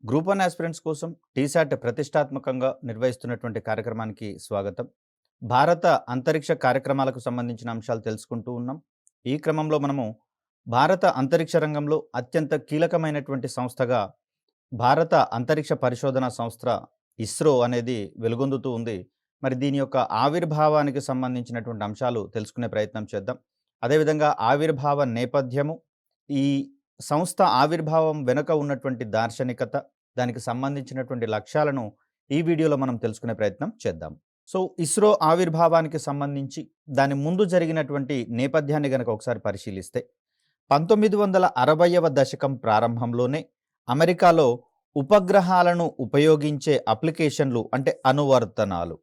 Group 1 aspirants కోసం టీశాట్ ప్రతిష్టాత్మకంగా నిర్వహిస్తున్నటువంటి కార్యక్రమానికి స్వాగతం. భారత అంతరిక్ష కార్యక్రమాలకు సంబంధించిన అంశాలు తెలుసుకుంటూ ఉన్నాం. ఈ క్రమంలో మనము భారత అంతరిక్ష రంగంలో అత్యంత కీలకమైనటువంటి సంస్థగా భారత అంతరిక్ష పరిశోధన సంస్థ ఇస్రో అనేది వెలుగొందుతూ ఉంది. మరి దీని యొక్క ఆవిర్భావానికి సంబంధించినటువంటి అంశాలు తెలుసుకునే ప్రయత్నం చేద్దాం. అదేవిధంగా ఆవిర్భావ నేపథ్యము, ఈ సంస్థ ఆవిర్భావం వెనుక ఉన్నటువంటి దార్శనికత, దానికి సంబంధించినటువంటి లక్ష్యాలను ఈ వీడియోలో మనం తెలుసుకునే ప్రయత్నం చేద్దాం. సో, ఇస్రో ఆవిర్భావానికి సంబంధించి దాని ముందు జరిగినటువంటి నేపథ్యాన్ని గనక ఒకసారి పరిశీలిస్తే 1960వ దశకం ప్రారంభంలోనే అమెరికాలో ఉపగ్రహాలను ఉపయోగించే అప్లికేషన్లు అంటే అనువర్తనాలు,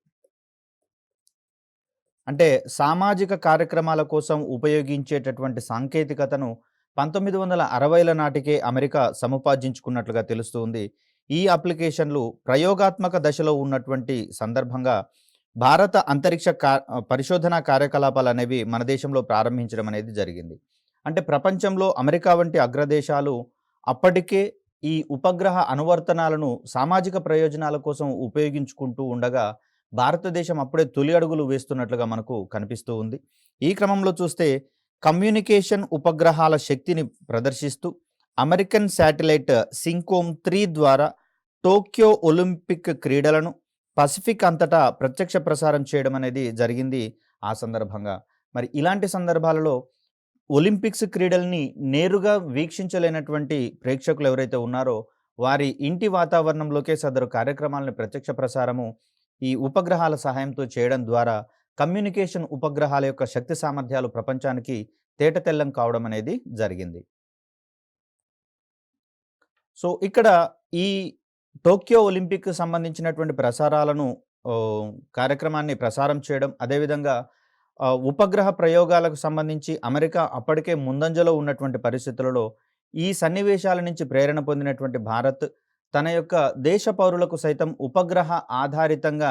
అంటే సామాజిక కార్యక్రమాల కోసం ఉపయోగించేటటువంటి సాంకేతికతను 1960ల నాటికే అమెరికా సముపార్జించుకున్నట్లుగా తెలుస్తుంది. ఈ అప్లికేషన్లు ప్రయోగాత్మక దశలో ఉన్నటువంటి సందర్భంగా భారత అంతరిక్ష పరిశోధనా కార్యకలాపాలు అనేవి మన దేశంలో ప్రారంభించడం అనేది జరిగింది. అంటే ప్రపంచంలో అమెరికా వంటి అగ్రదేశాలు అప్పటికే ఈ ఉపగ్రహ అనువర్తనాలను సామాజిక ప్రయోజనాల కోసం ఉపయోగించుకుంటూ ఉండగా భారతదేశం అప్పుడే తొలి అడుగులు వేస్తున్నట్లుగా మనకు కనిపిస్తూ ఉంది. ఈ క్రమంలో చూస్తే కమ్యూనికేషన్ ఉపగ్రహాల శక్తిని ప్రదర్శిస్తూ అమెరికన్ శాటిలైట్ సింకోమ్ 3 ద్వారా టోక్యో ఒలింపిక్ క్రీడలను పసిఫిక్ అంతటా ప్రత్యక్ష ప్రసారం చేయడం అనేది జరిగింది ఆ సందర్భంగా. మరి ఇలాంటి సందర్భాలలో ఒలింపిక్స్ క్రీడల్ని నేరుగా వీక్షించలేనటువంటి ప్రేక్షకులు ఎవరైతే ఉన్నారో వారి ఇంటి వాతావరణంలోకే సదరు కార్యక్రమాలను ప్రత్యక్ష ప్రసారము ఈ ఉపగ్రహాల సహాయంతో చేయడం ద్వారా కమ్యూనికేషన్ ఉపగ్రహాల యొక్క శక్తి సామర్థ్యాలు ప్రపంచానికి తేటతెల్లం కావడం అనేది జరిగింది. సో, ఇక్కడ ఈ టోక్యో ఒలింపిక్ సంబంధించినటువంటి ప్రసారాలను కార్యక్రమాన్ని ప్రసారం చేయడం, అదేవిధంగా ఉపగ్రహ ప్రయోగాలకు సంబంధించి అమెరికా అప్పటికే ముందంజలో ఉన్నటువంటి పరిస్థితులలో ఈ సన్నివేశాల నుంచి ప్రేరణ పొందినటువంటి భారత్ తన యొక్క దేశ పౌరులకు సైతం ఉపగ్రహ ఆధారితంగా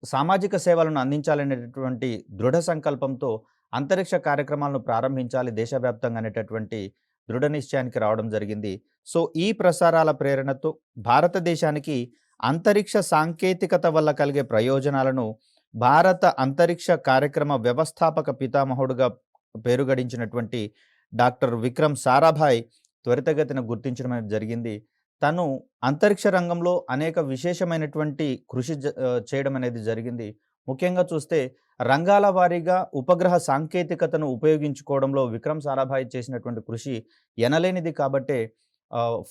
సామాజిక సేవలను అందించాలనేటటువంటి దృఢ సంకల్పంతో అంతరిక్ష కార్యక్రమాలను ప్రారంభించాలి దేశవ్యాప్తంగా అనేటటువంటి దృఢ నిశ్చయానికి రావడం జరిగింది. సో, ఈ ప్రసారాల ప్రేరణతో భారతదేశానికి అంతరిక్ష సాంకేతికత వల్ల కలిగే ప్రయోజనాలను భారత అంతరిక్ష కార్యక్రమ వ్యవస్థాపక పితామహుడుగా పేరుగడించినటువంటి డాక్టర్ విక్రమ్ సారాభాయ్ త్వరితగతిన గుర్తించడం అనేది జరిగింది. తను అంతరిక్ష రంగంలో అనేక విశేషమైనటువంటి కృషి చేయడం అనేది జరిగింది. ముఖ్యంగా చూస్తే రంగాల వారీగా ఉపగ్రహ సాంకేతికతను ఉపయోగించుకోవడంలో విక్రమ్ సారాభాయ్ చేసినటువంటి కృషి ఎనలేనిది కాబట్టే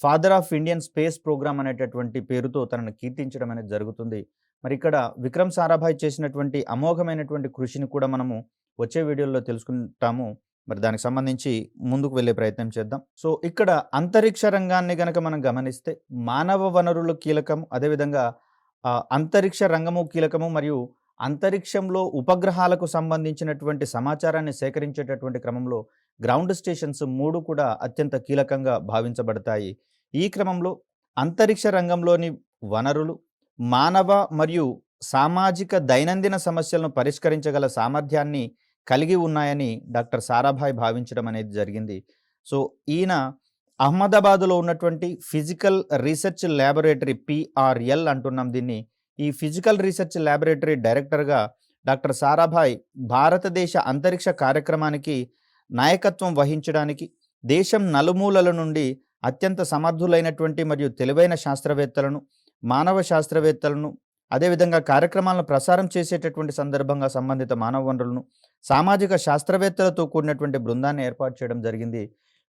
father of Indian space program అనేటటువంటి పేరుతో తనను కీర్తించడం అనేది జరుగుతుంది. మరి ఇక్కడ విక్రమ్ సారాభాయ్ చేసినటువంటి అమోఘమైనటువంటి కృషిని కూడా మనము వచ్చే వీడియోలో తెలుసుకుంటాము. మరి దానికి సంబంధించి ముందుకు వెళ్ళే ప్రయత్నం చేద్దాం. సో, ఇక్కడ అంతరిక్ష రంగాన్ని గనక మనం గమనిస్తే మానవ వనరులు కీలకం, అదేవిధంగా అంతరిక్ష రంగము కీలకము, మరియు అంతరిక్షంలో ఉపగ్రహాలకు సంబంధించినటువంటి సమాచారాన్ని సేకరించేటటువంటి క్రమంలో గ్రౌండ్ స్టేషన్స్ 3 కూడా అత్యంత కీలకంగా భావించబడతాయి. ఈ క్రమంలో అంతరిక్ష రంగంలోని వనరులు మానవ మరియు సామాజిక దైనందిన సమస్యలను పరిష్కరించగల సామర్థ్యాన్ని కలిగి ఉన్నాయని డాక్టర్ సారాభాయ్ భావించడం అనేది జరిగింది. సో, ఈయన అహ్మదాబాదులో ఉన్నటువంటి ఫిజికల్ రీసెర్చ్ ల్యాబొరేటరీ పిఆర్ఎల్ అంటున్నాం దీన్ని. ఈ ఫిజికల్ రీసెర్చ్ ల్యాబొరేటరీ డైరెక్టర్గా డాక్టర్ సారాభాయ్ భారతదేశ అంతరిక్ష కార్యక్రమానికి నాయకత్వం వహించడానికి దేశం నలుమూలల నుండి అత్యంత సమర్థులైనటువంటి మరియు తెలివైన శాస్త్రవేత్తలను, మానవ శాస్త్రవేత్తలను, అదేవిధంగా కార్యక్రమాలను ప్రసారం చేసేటటువంటి సందర్భంగా సంబంధిత మానవ వనరులను, సామాజిక శాస్త్రవేత్తలతో కూడినటువంటి బృందాన్ని ఏర్పాటు చేయడం జరిగింది.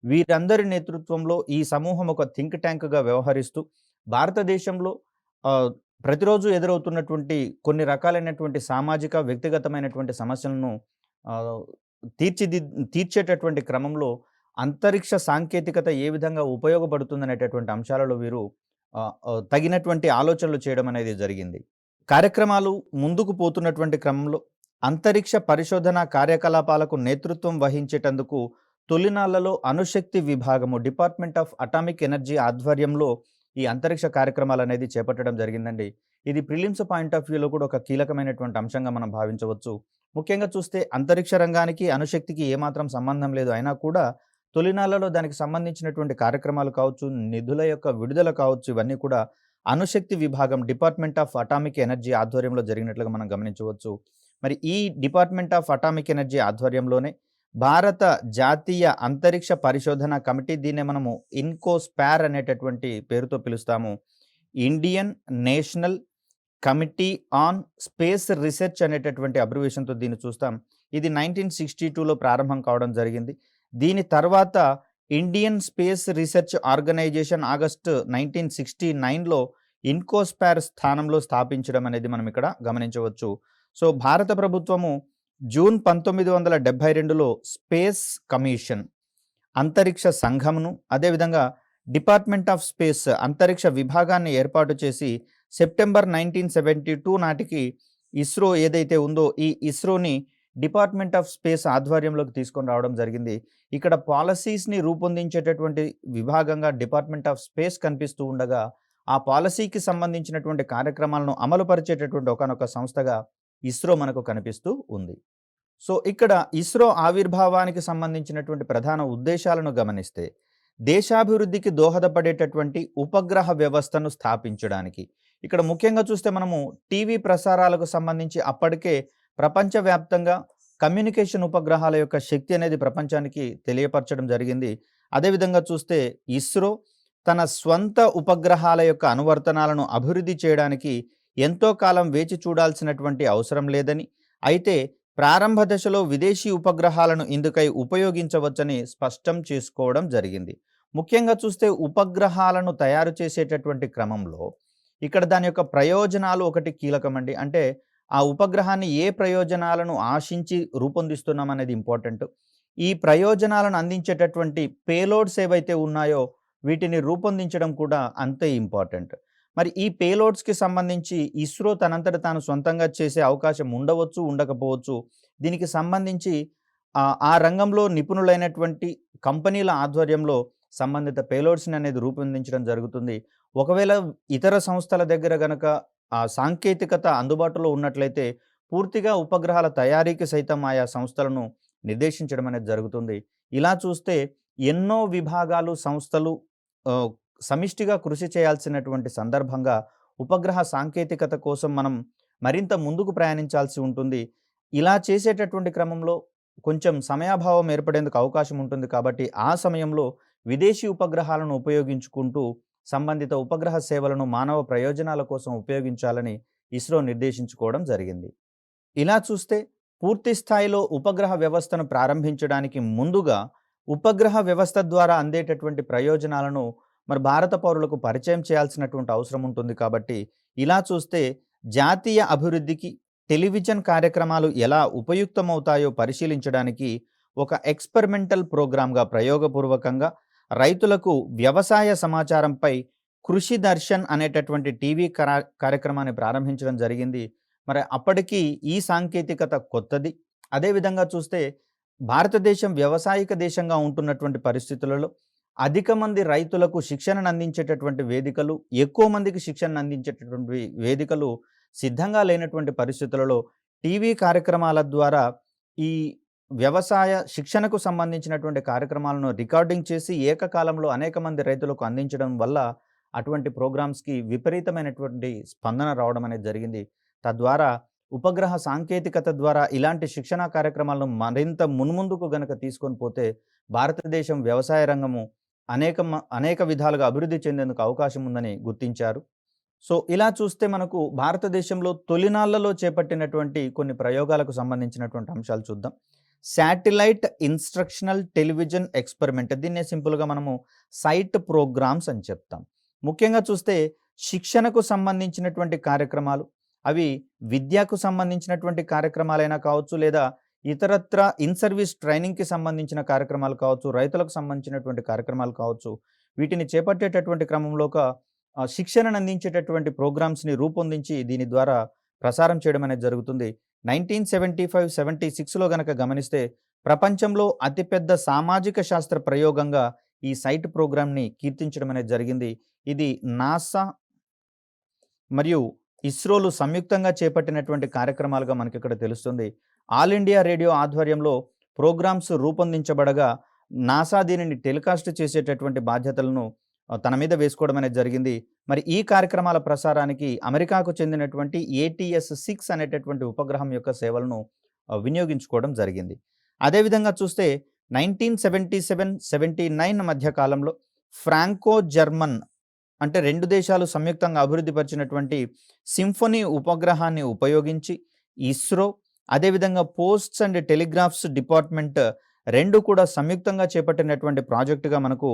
వీరందరి నేతృత్వంలో ఈ సమూహం ఒక థింక్ ట్యాంక్‌గా వ్యవహరిస్తూ భారతదేశంలో ప్రతిరోజు ఎదురవుతున్నటువంటి కొన్ని రకాలైనటువంటి సామాజిక, వ్యక్తిగతమైనటువంటి సమస్యలను ఆహ్, తీర్చేటటువంటి క్రమంలో అంతరిక్ష సాంకేతికత ఏ విధంగా ఉపయోగపడుతుందనేటటువంటి అంశాలలో వీరు తగినటువంటి ఆలోచనలు చేయడం అనేది జరిగింది. కార్యక్రమాలు ముందుకు పోతున్నటువంటి క్రమంలో అంతరిక్ష పరిశోధన కార్యకలాపాలకు నేతృత్వం వహించేటందుకు తొలినాళ్లలో అణుశక్తి విభాగము డిపార్ట్మెంట్ ఆఫ్ అటామిక్ ఎనర్జీ ఆధ్వర్యంలో ఈ అంతరిక్ష కార్యక్రమాలు అనేది చేపట్టడం జరిగిందండి. ఇది ప్రిలిమ్స్ పాయింట్ ఆఫ్ వ్యూలో కూడా ఒక కీలకమైనటువంటి అంశంగా మనం భావించవచ్చు. ముఖ్యంగా చూస్తే అంతరిక్ష రంగానికి అణుశక్తికి ఏమాత్రం సంబంధం లేదు. అయినా కూడా తొలినాళ్లలో దానికి సంబంధించినటువంటి కార్యక్రమాలు కావచ్చు, నిధుల యొక్క విడుదల కావచ్చు, ఇవన్నీ కూడా అణుశక్తి విభాగం డిపార్ట్మెంట్ ఆఫ్ అటామిక్ ఎనర్జీ ఆధ్వర్యంలో జరిగినట్లుగా మనం గమనించవచ్చు. మరి ఈ డిపార్ట్మెంట్ ఆఫ్ అటామిక్ ఎనర్జీ ఆధ్వర్యంలోనే భారత జాతీయ అంతరిక్ష పరిశోధన కమిటీ, దీన్నే మనము ఇన్కోస్పార్ అనేటటువంటి పేరుతో పిలుస్తాము. Indian national committee on space research అనేటటువంటి అబ్రివేషన్‌తో దీన్ని చూస్తాం. ఇది 1962లో ప్రారంభం కావడం జరిగింది. దీని తర్వాత Indian space research organisation August 1969లో ఇన్కోస్పార్ స్థానంలో స్థాపించడం అనేది మనం ఇక్కడ గమనించవచ్చు. సో, భారత ప్రభుత్వము జూన్ 1972లో స్పేస్ కమిషన్, అంతరిక్ష సంఘమును, అదేవిధంగా డిపార్ట్మెంట్ ఆఫ్ స్పేస్ అంతరిక్ష విభాగాన్ని ఏర్పాటు చేసి సెప్టెంబర్ 1972 నాటికి ఇస్రో ఏదైతే ఉందో ఈ ఇస్రోని డిపార్ట్మెంట్ ఆఫ్ స్పేస్ ఆధ్వర్యంలోకి తీసుకొని రావడం జరిగింది. ఇక్కడ పాలసీస్‌ని రూపొందించేటటువంటి విభాగంగా డిపార్ట్మెంట్ ఆఫ్ స్పేస్ కనిపిస్తూ ఉండగా, ఆ పాలసీకి సంబంధించినటువంటి కార్యక్రమాలను అమలుపరిచేటటువంటి ఒకానొక సంస్థగా ఇస్రో మనకు కనిపిస్తూ ఉంది. సో, ఇక్కడ ఇస్రో ఆవిర్భావానికి సంబంధించినటువంటి ప్రధాన ఉద్దేశాలను గమనిస్తే, దేశాభివృద్ధికి దోహదపడేటటువంటి ఉపగ్రహ వ్యవస్థను స్థాపించడానికి. ఇక్కడ ముఖ్యంగా చూస్తే మనము టీవీ ప్రసారాలకు సంబంధించి అప్పటికే ప్రపంచవ్యాప్తంగా కమ్యూనికేషన్ ఉపగ్రహాల యొక్క శక్తి అనేది ప్రపంచానికి తెలియపరచడం జరిగింది. అదేవిధంగా చూస్తే ఇస్రో తన స్వంత ఉపగ్రహాల యొక్క అనువర్తనాలను అభివృద్ధి చేయడానికి ఎంతో కాలం వేచి చూడాల్సినటువంటి అవసరం లేదని, అయితే ప్రారంభ దశలో విదేశీ ఉపగ్రహాలను ఇందుకై ఉపయోగించవచ్చని స్పష్టం చేసుకోవడం జరిగింది. ముఖ్యంగా చూస్తే ఉపగ్రహాలను తయారు చేసేటటువంటి క్రమంలో ఇక్కడ దాని యొక్క ప్రయోజనాలు ఒకటి కీలకమండి. అంటే ఆ ఉపగ్రహాన్ని ఏ ప్రయోజనాలను ఆశించి రూపొందిస్తున్నాం అనేది ఇంపార్టెంట్. ఈ ప్రయోజనాలను అందించేటటువంటి పేలోడ్స్ ఏవైతే ఉన్నాయో వీటిని రూపొందించడం కూడా అంతే ఇంపార్టెంట్. మరి ఈ పేలోడ్స్‌కి సంబంధించి ఇస్రో తనంతట తాను సొంతంగా చేసే అవకాశం ఉండవచ్చు, ఉండకపోవచ్చు. దీనికి సంబంధించి ఆ రంగంలో నిపుణులైనటువంటి కంపెనీల ఆధ్వర్యంలో సంబంధిత పేలోడ్స్‌ని అనేది రూపొందించడం జరుగుతుంది. ఒకవేళ ఇతర సంస్థల దగ్గర గనక ఆ సాంకేతికత అందుబాటులో ఉన్నట్లయితే పూర్తిగా ఉపగ్రహాల తయారీకి సైతం ఆయా సంస్థలను నిర్దేశించడం అనేది జరుగుతుంది. ఇలా చూస్తే ఎన్నో విభాగాలు, సంస్థలు ఆహ్, సమిష్టిగా కృషి చేయాల్సినటువంటి సందర్భంగా ఉపగ్రహ సాంకేతికత కోసం మనం మరింత ముందుకు ప్రయాణించాల్సి ఉంటుంది. ఇలా చేసేటటువంటి క్రమంలో కొంచెం సమయాభావం ఏర్పడేందుకు అవకాశం ఉంటుంది కాబట్టి ఆ సమయంలో విదేశీ ఉపగ్రహాలను ఉపయోగించుకుంటూ సంబంధిత ఉపగ్రహ సేవలను మానవ ప్రయోజనాల కోసం ఉపయోగించాలని ఇస్రో నిర్దేశించుకోవడం జరిగింది. ఇలా చూస్తే పూర్తి స్థాయిలో ఉపగ్రహ వ్యవస్థను ప్రారంభించడానికి ముందుగా ఉపగ్రహ వ్యవస్థ ద్వారా అందేటటువంటి ప్రయోజనాలను మరి భారత పౌరులకు పరిచయం చేయాల్సినటువంటి అవసరం ఉంటుంది కాబట్టి, ఇలా చూస్తే జాతీయ అభివృద్ధికి టెలివిజన్ కార్యక్రమాలు ఎలా ఉపయుక్తమవుతాయో పరిశీలించడానికి ఒక ఎక్స్పెరిమెంటల్ ప్రోగ్రామ్‌గా ప్రయోగపూర్వకంగా రైతులకు వ్యవసాయ సమాచారంపై కృషి దర్శన్ అనేటటువంటి టీవీ కార్యక్రమాన్ని ప్రారంభించడం జరిగింది. మరి అప్పటికి ఈ సాంకేతికత కొత్తది. అదేవిధంగా చూస్తే భారతదేశం వ్యవసాయిక దేశంగా ఉంటున్నటువంటి పరిస్థితులలో అధిక మంది రైతులకు శిక్షణను అందించేటటువంటి వేదికలు, ఎక్కువ మందికి శిక్షణను అందించేటటువంటి వేదికలు సిద్ధంగా లేనటువంటి పరిస్థితులలో టీవీ కార్యక్రమాల ద్వారా ఈ వ్యవసాయ శిక్షణకు సంబంధించినటువంటి కార్యక్రమాలను రికార్డింగ్ చేసి ఏకకాలంలో అనేక మంది రైతులకు అందించడం వల్ల అటువంటి ప్రోగ్రామ్స్‌కి విపరీతమైనటువంటి స్పందన రావడం అనేది జరిగింది. తద్వారా ఉపగ్రహ సాంకేతికత ద్వారా ఇలాంటి శిక్షణా కార్యక్రమాలను మరింత మున్ముందుకు గనక తీసుకొని పోతే భారతదేశం వ్యవసాయ రంగము అనేక విధాలుగా అభివృద్ధి చెందేందుకు అవకాశం ఉందని గుర్తించారు. సో, ఇలా చూస్తే మనకు భారతదేశంలో తొలినాళ్లలో చేపట్టినటువంటి కొన్ని ప్రయోగాలకు సంబంధించినటువంటి అంశాలు చూద్దాం. శాటిలైట్ ఇన్‌స్ట్రక్షనల్ టెలివిజన్ ఎక్స్‌పెరిమెంట్, దీన్నే సింపుల్‌గా మనము సైట్ ప్రోగ్రామ్స్ అని చెప్తాం. ముఖ్యంగా చూస్తే శిక్షణకు సంబంధించినటువంటి కార్యక్రమాలు, అవి విద్యకు సంబంధించినటువంటి కార్యక్రమాలైనా కావచ్చు, లేదా ఇతరత్రా ఇన్ సర్వీస్ ట్రైనింగ్‌కి సంబంధించిన కార్యక్రమాలు కావచ్చు, రైతులకు సంబంధించినటువంటి కార్యక్రమాలు కావచ్చు, వీటిని చేపట్టేటటువంటి క్రమంలో ఒక శిక్షణను అందించేటటువంటి ప్రోగ్రామ్స్‌ని రూపొందించి దీని ద్వారా ప్రసారం చేయడం అనేది జరుగుతుంది. 1975, 76లో గనక గమనిస్తే ప్రపంచంలో అతిపెద్ద సామాజిక శాస్త్ర ప్రయోగంగా ఈ సైట్ ప్రోగ్రామ్‌ని కీర్తించడం అనేది జరిగింది. ఇది నాసా మరియు ఇస్రోలు సంయుక్తంగా చేపట్టినటువంటి కార్యక్రమాలుగా మనకిక్కడ తెలుస్తుంది. ఆల్ ఇండియా రేడియో ఆధ్వర్యంలో ప్రోగ్రామ్స్ రూపొందించబడగా నాసా దీనిని టెలికాస్ట్ చేసేటటువంటి బాధ్యతలను తన మీద వేసుకోవడం అనేది జరిగింది. మరి ఈ కార్యక్రమాల ప్రసారానికి అమెరికాకు చెందినటువంటి ATS-6 అనేటటువంటి ఉపగ్రహం యొక్క సేవలను వినియోగించుకోవడం జరిగింది. అదేవిధంగా చూస్తే 1977, 79 మధ్య కాలంలో ఫ్రాంకో జర్మన్ అంటే 2 దేశాలు సంయుక్తంగా అభివృద్ధి పరిచినటువంటి సింఫనీ ఉపగ్రహాన్ని ఉపయోగించి ఇస్రో, అదేవిధంగా పోస్ట్స్ అండ్ టెలిగ్రాఫ్స్ డిపార్ట్మెంట్ 2 కూడా సంయుక్తంగా చేపట్టినటువంటి ప్రాజెక్టుగా మనకు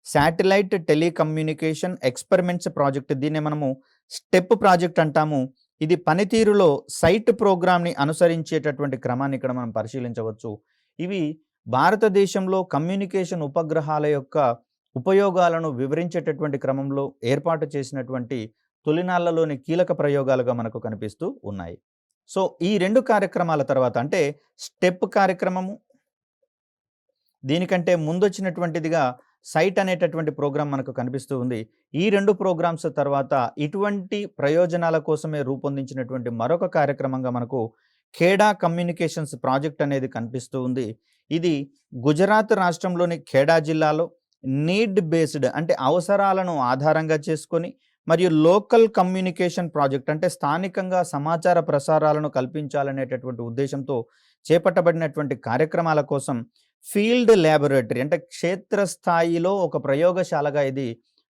శాటిలైట్ టెలికమ్యూనికేషన్ ఎక్స్పెరిమెంట్స్ ప్రాజెక్ట్, దీన్నే మనము స్టెప్ ప్రాజెక్ట్ అంటాము. ఇది పనితీరులో సైట్ ప్రోగ్రామ్‌ని అనుసరించేటటువంటి క్రమాన్ని ఇక్కడ మనం పరిశీలించవచ్చు. ఇవి భారతదేశంలో కమ్యూనికేషన్ ఉపగ్రహాల యొక్క ఉపయోగాలను వివరించేటటువంటి క్రమంలో ఏర్పాటు చేసినటువంటి తొలినాళ్లలోని కీలక ప్రయోగాలుగా మనకు కనిపిస్తూ ఉన్నాయి. సో, ఈ 2 కార్యక్రమాల తర్వాత అంటే స్టెప్ కార్యక్రమము, దీనికంటే ముందొచ్చినటువంటిదిగా సైట్ అనేటటువంటి ప్రోగ్రామ్ మనకు కనిపిస్తూ ఉంది. ఈ 2 ప్రోగ్రామ్స్ తర్వాత ఇటువంటి ప్రయోజనాల కోసమే రూపొందించినటువంటి మరొక కార్యక్రమంగా మనకు ఖేడా కమ్యూనికేషన్స్ ప్రాజెక్ట్ అనేది కనిపిస్తూ ఉంది. ఇది గుజరాత్ రాష్ట్రంలోని ఖేడా జిల్లాలో నీడ్ బేస్డ్ అంటే అవసరాలను ఆధారంగా చేసుకొని మరియు లోకల్ కమ్యూనికేషన్ ప్రాజెక్ట్ అంటే స్థానికంగా సమాచార ప్రసారాలను కల్పించాలనేటటువంటి ఉద్దేశంతో చేపట్టబడినటువంటి కార్యక్రమాల కోసం ఫీల్డ్ ల్యాబొరేటరీ అంటే క్షేత్రస్థాయిలో ఒక ప్రయోగశాలగా ఇది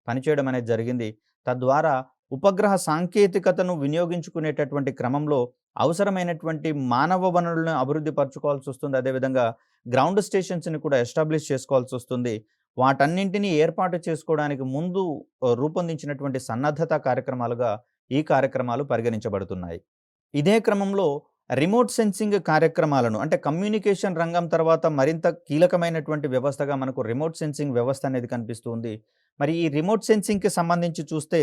పనిచేయడం అనేది జరిగింది. తద్వారా ఉపగ్రహ సాంకేతికతను వినియోగించుకునేటటువంటి క్రమంలో అవసరమైనటువంటి మానవ వనరులను అభివృద్ధి పరచుకోవాల్సి వస్తుంది. అదేవిధంగా గ్రౌండ్ స్టేషన్స్‌ని కూడా ఎస్టాబ్లిష్ చేసుకోవాల్సి వస్తుంది. వాటన్నింటినీ ఏర్పాటు చేసుకోవడానికి ముందు రూపొందించినటువంటి సన్నద్ధత కార్యక్రమాలుగా ఈ కార్యక్రమాలు పరిగణించబడుతున్నాయి. ఇదే క్రమంలో రిమోట్ సెన్సింగ్ కార్యక్రమాలను అంటే కమ్యూనికేషన్ రంగం తర్వాత మరింత కీలకమైనటువంటి వ్యవస్థగా మనకు రిమోట్ సెన్సింగ్ వ్యవస్థ అనేది కనిపిస్తూ ఉంది. మరి ఈ రిమోట్ సెన్సింగ్‌కి సంబంధించి చూస్తే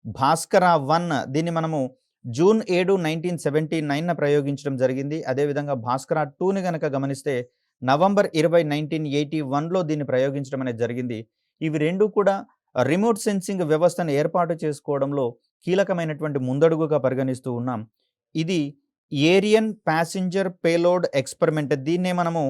భాస్కర-1 దీన్ని మనము జూన్ 7, 1979న ప్రయోగించడం జరిగింది. అదేవిధంగా భాస్కర-2ని గనక గమనిస్తే నవంబర్ 20, 1981లో దీన్ని ప్రయోగించడం అనేది జరిగింది. ఇవి 2 కూడా రిమోట్ సెన్సింగ్ వ్యవస్థను ఏర్పాటు చేసుకోవడంలో కీలకమైనటువంటి ముందడుగుగా పరిగణిస్తూ ఉన్నాం. ఇది ఏరియన్ ప్యాసింజర్ పేలోడ్ ఎక్స్పెరిమెంట్, దీన్నే మనము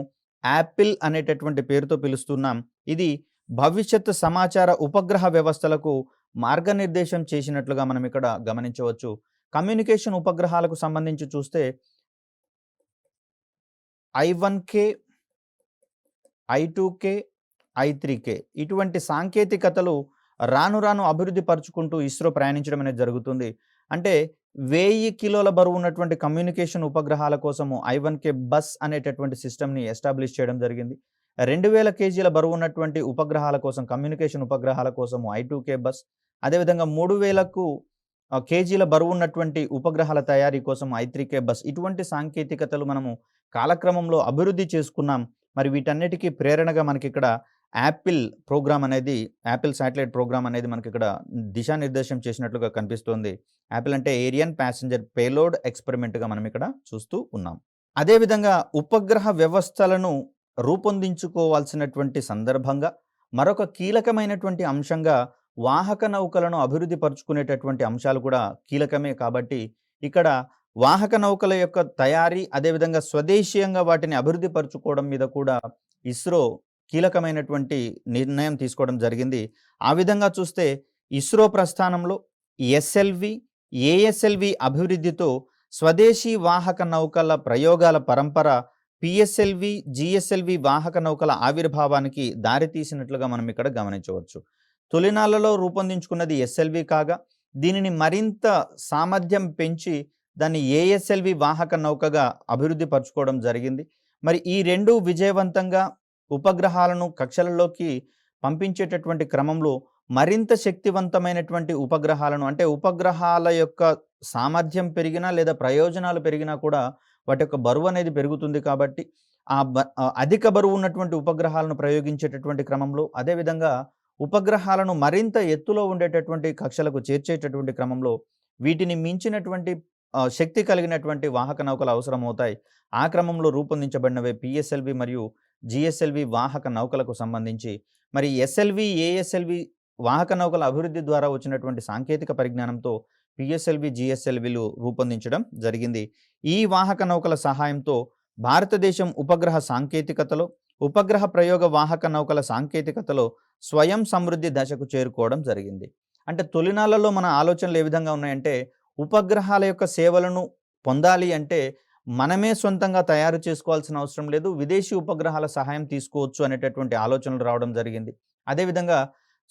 యాపిల్ అనేటటువంటి పేరుతో పిలుస్తున్నాం. ఇది భవిష్యత్ సమాచార ఉపగ్రహ వ్యవస్థలకు మార్గనిర్దేశం చేసినట్లుగా మనం ఇక్కడ గమనించవచ్చు. కమ్యూనికేషన్ ఉపగ్రహాలకు సంబంధించి చూస్తే I1K, I2K, I3K ఇటువంటి సాంకేతికతలు రాను రాను అభివృద్ధి పరుచుకుంటూ ఇస్రో ప్రయాణించడం అనేది జరుగుతుంది. అంటే 1000 కిలోల బరువు ఉన్నటువంటి కమ్యూనికేషన్ ఉపగ్రహాల కోసము I1K బస్ అనేటటువంటి సిస్టమ్‌ని ఎస్టాబ్లిష్ చేయడం జరిగింది. 2000 కేజీల బరువు ఉన్నటువంటి ఉపగ్రహాల కోసం కమ్యూనికేషన్ ఉపగ్రహాల కోసము I2K బస్, అదేవిధంగా 3000కు కేజీల బరువు ఉన్నటువంటి ఉపగ్రహాల తయారీ కోసం I3K బస్. ఇటువంటి సాంకేతికతలు మనము కాలక్రమంలో అభివృద్ధి చేసుకున్నాం. మరి వీటన్నిటికీ ప్రేరణగా మనకిక్కడ యాపిల్ ప్రోగ్రామ్ అనేది, యాపిల్ శాటిలైట్ ప్రోగ్రామ్ అనేది మనకిక్కడ దిశానిర్దేశం చేసినట్లుగా కనిపిస్తోంది. యాపిల్ అంటే ఏరియన్ ప్యాసింజర్ పేలోడ్ ఎక్స్పెరిమెంట్‌గా మనం ఇక్కడ చూస్తూ ఉన్నాం. అదేవిధంగా ఉపగ్రహ వ్యవస్థలను రూపొందించుకోవాల్సినటువంటి సందర్భంగా మరొక కీలకమైనటువంటి అంశంగా వాహక నౌకలను అభివృద్ధి పరుచుకునేటటువంటి అంశాలు కూడా కీలకమే. కాబట్టి ఇక్కడ వాహక నౌకల యొక్క తయారీ, అదేవిధంగా స్వదేశీయంగా వాటిని అభివృద్ధి పరుచుకోవడం మీద కూడా ఇస్రో కీలకమైనటువంటి నిర్ణయం తీసుకోవడం జరిగింది. ఆ విధంగా చూస్తే ఇస్రో ప్రస్థానంలో ఎస్ఎల్వి, ఏఎస్ఎల్వి అభివృద్ధితో స్వదేశీ వాహక నౌకల ప్రయోగాల పరంపర పిఎస్ఎల్వి, జిఎస్ఎల్వి వాహక నౌకల ఆవిర్భావానికి దారితీసినట్లుగా మనం ఇక్కడ గమనించవచ్చు. తొలినాళ్లలో రూపొందించుకున్నది ఎస్ఎల్వి కాగా దీనిని మరింత సామర్థ్యం పెంచి దాన్ని ఏఎస్ఎల్వి వాహక నౌకగా అభివృద్ధి పరుచుకోవడం జరిగింది. మరి ఈ 2 విజయవంతంగా ఉపగ్రహాలను కక్షలలోకి పంపించేటటువంటి క్రమంలో మరింత శక్తివంతమైనటువంటి ఉపగ్రహాలను అంటే ఉపగ్రహాల యొక్క సామర్థ్యం పెరిగినా లేదా ప్రయోజనాలు పెరిగినా కూడా వాటి యొక్క బరువు అనేది పెరుగుతుంది. కాబట్టి అధిక బరువు ఉన్నటువంటి ఉపగ్రహాలను ప్రయోగించేటటువంటి క్రమంలో, అదేవిధంగా ఉపగ్రహాలను మరింత ఎత్తులో ఉండేటటువంటి కక్షలకు చేర్చేటటువంటి క్రమంలో వీటిని మించినటువంటి శక్తి కలిగినటువంటి వాహక నౌకలు అవసరమవుతాయి. ఆ క్రమంలో రూపొందించబడినవే పిఎస్ఎల్వి మరియు జిఎస్ఎల్వి వాహక నౌకలకు సంబంధించి. మరి ఎస్ఎల్వి, ఏఎస్ఎల్వి వాహక నౌకల అభివృద్ధి ద్వారా వచ్చినటువంటి సాంకేతిక పరిజ్ఞానంతో పిఎస్ఎల్వి, జిఎస్ఎల్విలు రూపొందించడం జరిగింది. ఈ వాహక నౌకల సహాయంతో భారతదేశం ఉపగ్రహ సాంకేతికతలో ఉపగ్రహ ప్రయోగ వాహక నౌకల సాంకేతికతలో స్వయం సమృద్ధి దశకు చేరుకోవడం జరిగింది. అంటే తొలినాళ్లలో మన ఆలోచనలు ఏ విధంగా ఉన్నాయంటే, ఉపగ్రహాల యొక్క సేవలను పొందాలి అంటే మనమే సొంతంగా తయారు చేసుకోవాల్సిన అవసరం లేదు. విదేశీ ఉపగ్రహాల సహాయం తీసుకోవచ్చు అనేటటువంటి ఆలోచనలు రావడం జరిగింది. అదేవిధంగా